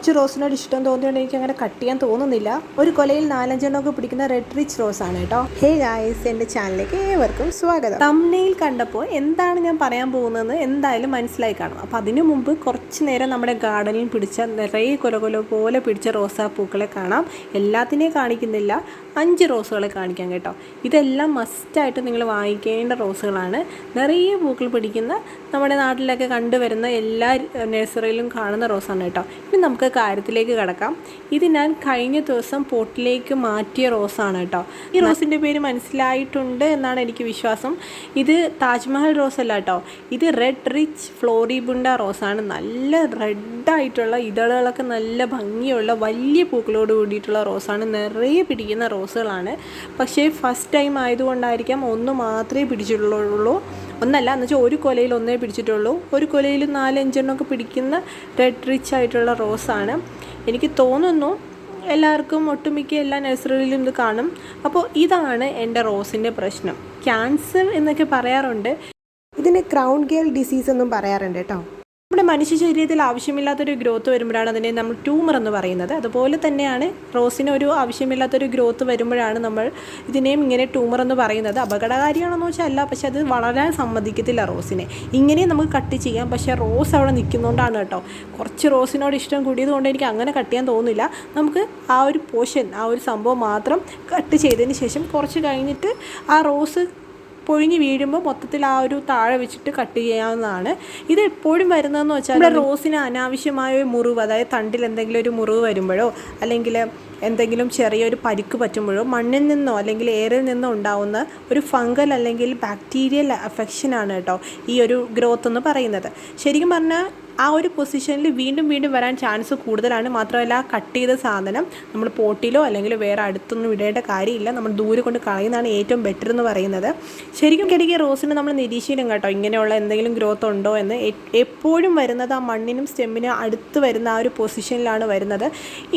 കുറച്ച് റോസിനോട് ഇഷ്ടം തോന്നിയോണ്ട് എനിക്ക് അങ്ങനെ കട്ട് ചെയ്യാൻ തോന്നുന്നില്ല. ഒരു കൊലയിൽ 4-5 പിടിക്കുന്ന റെഡ് റിച്ച് റോസ് ആണ് കേട്ടോ. ഹേ ഗായ്സ്, എൻ്റെ ചാനലിലേക്ക് ഏവർക്കും സ്വാഗതം. തംബ്നെയിൽ കണ്ടപ്പോൾ എന്താണ് ഞാൻ പറയാൻ പോകുന്നതെന്ന് എന്തായാലും മനസ്സിലായി കാണും. അപ്പോൾ അതിനു മുമ്പ് കുറച്ച് നേരം നമ്മുടെ ഗാർഡനിൽ പിടിച്ച നിറയെ കൊല പോലെ പിടിച്ച റോസാപ്പൂക്കളെ കാണാം. എല്ലാത്തിനെയും കാണിക്കുന്നില്ല, 5 റോസുകളെ കാണിക്കാം കേട്ടോ. ഇതെല്ലാം മസ്റ്റായിട്ട് നിങ്ങൾ വാങ്ങിക്കേണ്ട റോസുകളാണ്. നിറയെ പൂക്കൾ പിടിക്കുന്ന നമ്മുടെ നാട്ടിലൊക്കെ കണ്ടുവരുന്ന എല്ലാ നഴ്സറിയിലും കാണുന്ന റോസാണ് കേട്ടോ. ഇനി നമുക്ക് കാര്യത്തിലേക്ക് കടക്കാം. ഇത് ഞാൻ കഴിഞ്ഞ ദിവസം പോട്ടിലേക്ക് മാറ്റിയ റോസാണ് കേട്ടോ. ഈ റോസിൻ്റെ പേര് മനസ്സിലായിട്ടുണ്ട് എന്നാണ് എനിക്ക് വിശ്വാസം. ഇത് താജ്മഹൽ റോസ് അല്ല കേട്ടോ, ഇത് റെഡ് റിച്ച് ഫ്ലോറിബുണ്ട റോസാണ്. നല്ല റെഡായിട്ടുള്ള ഇതളുകളൊക്കെ നല്ല ഭംഗിയുള്ള വലിയ പൂക്കളോട് കൂടിയിട്ടുള്ള റോസാണ്. നിറയെ പിടിക്കുന്ന റോസുകളാണ്. പക്ഷേ ഫസ്റ്റ് ടൈം ആയതുകൊണ്ടായിരിക്കാം ഒന്ന് മാത്രമേ പിടിച്ചിട്ടുള്ളൂ. ഒന്നല്ല എന്ന് വെച്ചാൽ ഒരു കൊലയിൽ ഒന്നേ പിടിച്ചിട്ടുള്ളൂ. ഒരു കൊലയിൽ 4-5 പിടിക്കുന്ന റെഡ് റിച്ച് ആയിട്ടുള്ള റോസാണ്. എനിക്ക് തോന്നുന്നു എല്ലാവർക്കും ഒട്ടുമിക്ക എല്ലാ നഴ്സറിയിലും ഇത് കാണും. അപ്പോൾ ഇതാണ് എൻ്റെ റോസിൻ്റെ പ്രശ്നം. ക്യാൻസർ എന്നൊക്കെ പറയാറുണ്ട്, ഇതിന് ക്രൗൺ ഗേൾ ഡിസീസ് എന്നും പറയാറുണ്ട് കേട്ടോ. നമ്മുടെ മനുഷ്യ ശരീരത്തിൽ ആവശ്യമില്ലാത്തൊരു ഗ്രോത്ത് വരുമ്പോഴാണ് അതിനെ നമ്മൾ ട്യൂമർ എന്ന് പറയുന്നത്. അതുപോലെ തന്നെയാണ് റോസിന് ഒരു ആവശ്യമില്ലാത്തൊരു ഗ്രോത്ത് വരുമ്പോഴാണ് നമ്മൾ ഇതിനെയും ഇങ്ങനെ ട്യൂമർ എന്ന് പറയുന്നത്. അപകടകാരിയാണെന്ന് വെച്ചാൽ അല്ല, പക്ഷെ അത് വളരാൻ സമ്മതിക്കത്തില്ല റോസിനെ. ഇങ്ങനെ നമുക്ക് കട്ട് ചെയ്യാം, പക്ഷേ റോസ് അവിടെ നിൽക്കുന്നതുകൊണ്ടാണ് കേട്ടോ. കുറച്ച് റോസിനോട് ഇഷ്ടം കൂടിയതുകൊണ്ട് എനിക്ക് അങ്ങനെ കട്ട് ചെയ്യാൻ തോന്നുന്നില്ല. നമുക്ക് ആ ഒരു പോർഷൻ, ആ ഒരു സംഭവം മാത്രം കട്ട് ചെയ്തതിന് ശേഷം കുറച്ച് കഴിഞ്ഞിട്ട് ആ റോസ് പൊഴിഞ്ഞ് വീഴുമ്പോൾ മൊത്തത്തിൽ ആ ഒരു താഴെ വെച്ചിട്ട് കട്ട് ചെയ്യാവുന്നതാണ്. ഇത് എപ്പോഴും വരുന്നതെന്ന് വെച്ചാൽ നമ്മുടെ റോസിന് അനാവശ്യമായ ഒരു മുറിവ്, അതായത് തണ്ടിൽ എന്തെങ്കിലും ഒരു മുറിവ് വരുമ്പോഴോ അല്ലെങ്കിൽ എന്തെങ്കിലും ചെറിയൊരു പരിക്ക് പറ്റുമ്പോഴോ മണ്ണിൽ നിന്നോ അല്ലെങ്കിൽ എയറിൽ നിന്നോ ഉണ്ടാവുന്ന ഒരു ഫംഗൽ അല്ലെങ്കിൽ ബാക്ടീരിയൽ അഫെക്ഷനാണ് കേട്ടോ ഈ ഒരു ഗ്രോത്ത് എന്ന് പറയുന്നത്. ശരിക്കും പറഞ്ഞാൽ ആ ഒരു പൊസിഷനിൽ വീണ്ടും വരാൻ ചാൻസ് കൂടുതലാണ്. മാത്രമല്ല കട്ട് ചെയ്ത സാധനം നമ്മൾ പോട്ടിലോ അല്ലെങ്കിൽ വേറെ അടുത്തൊന്നും ഇടേണ്ട കാര്യമില്ല, നമ്മൾ ദൂരെ കൊണ്ട് കളയുന്നതാണ് ഏറ്റവും ബെറ്റർ എന്ന് പറയുന്നത്. ശരിക്കും ഇടയ്ക്ക് റോസിന് നമ്മൾ നിരീക്ഷിക്കണം കേട്ടോ, ഇങ്ങനെയുള്ള എന്തെങ്കിലും ഗ്രോത്ത് ഉണ്ടോ എന്ന്. എപ്പോഴും വരുന്നത് ആ മണ്ണിനും സ്റ്റെമ്മിനും അടുത്ത് വരുന്ന ആ ഒരു പൊസിഷനിലാണ് വരുന്നത്.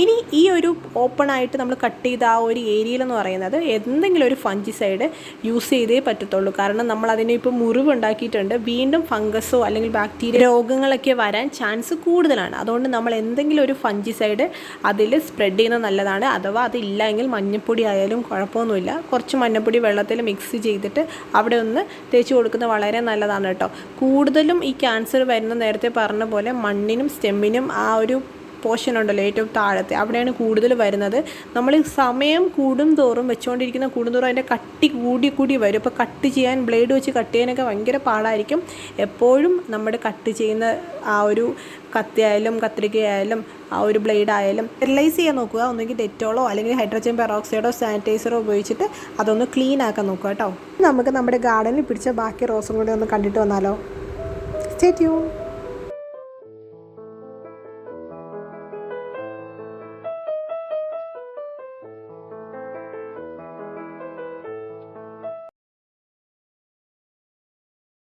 ഇനി ഈ ഒരു ഓപ്പൺ ആയിട്ട് നമ്മൾ കട്ട് ചെയ്ത ആ ഒരു ഏരിയയിലെന്ന് പറയുന്നത് എന്തെങ്കിലും ഒരു ഫംഗിസൈഡ് യൂസ് ചെയ്തേ പറ്റത്തുള്ളൂ. കാരണം നമ്മൾ അതിനെ ഇപ്പോൾ മുറിവ് ഉണ്ടാക്കിയിട്ടുണ്ട്, വീണ്ടും ഫംഗസോ അല്ലെങ്കിൽ ബാക്ടീരിയ രോഗങ്ങളൊക്കെ വരാൻ ചാൻസ് കൂടുതലാണ്. അതുകൊണ്ട് നമ്മൾ എന്തെങ്കിലും ഒരു ഫംഗിസൈഡ് അതിൽ സ്പ്രെഡ് ചെയ്യുന്നത് നല്ലതാണ്. അഥവാ അതില്ല എങ്കിൽ മഞ്ഞൾപ്പൊടി ആയാലും കുഴപ്പമൊന്നുമില്ല. കുറച്ച് മഞ്ഞൾപ്പൊടി വെള്ളത്തിൽ മിക്സ് ചെയ്തിട്ട് അവിടെ ഒന്ന് തേച്ച് കൊടുക്കുന്നത് വളരെ നല്ലതാണ് കേട്ടോ. കൂടുതലും ഈ ക്യാൻസർ വരുന്ന നേരത്തെ പറഞ്ഞ പോലെ മണ്ണിനും സ്റ്റെമ്മിനും ആ ഒരു പോർഷൻ ഉണ്ടല്ലോ ഏറ്റവും താഴത്തെ, അവിടെയാണ് കൂടുതൽ വരുന്നത്. നമ്മൾ സമയം കൂടുന്തോറും വെച്ചുകൊണ്ടിരിക്കുന്ന കൂടുന്തോറും അതിൻ്റെ കട്ടി കൂടി വരും. ഇപ്പോൾ കട്ട് ചെയ്യാൻ ബ്ലേഡ് വെച്ച് കട്ട് ചെയ്യാനൊക്കെ ഭയങ്കര പാടായിരിക്കും. എപ്പോഴും നമ്മുടെ കട്ട് ചെയ്യുന്ന ആ ഒരു കത്തിയായാലും കത്രികയായാലും ആ ഒരു ബ്ലേഡ് ആയാലും സ്റ്റെറിലൈസ് ചെയ്യാൻ നോക്കുക. ഒന്നുകിൽ ഡെറ്റോളോ അല്ലെങ്കിൽ ഹൈഡ്രജൻ പെറോക്സൈഡോ സാനിറ്റൈസറോ ഉപയോഗിച്ചിട്ട് അതൊന്ന് ക്ലീൻ ആക്കാൻ നോക്കുക കേട്ടോ. നമുക്ക് നമ്മുടെ ഗാർഡനിൽ പിടിച്ച ബാക്കി റോസും കൂടി ഒന്ന് കണ്ടിട്ട് വന്നാലോ. Stay tune.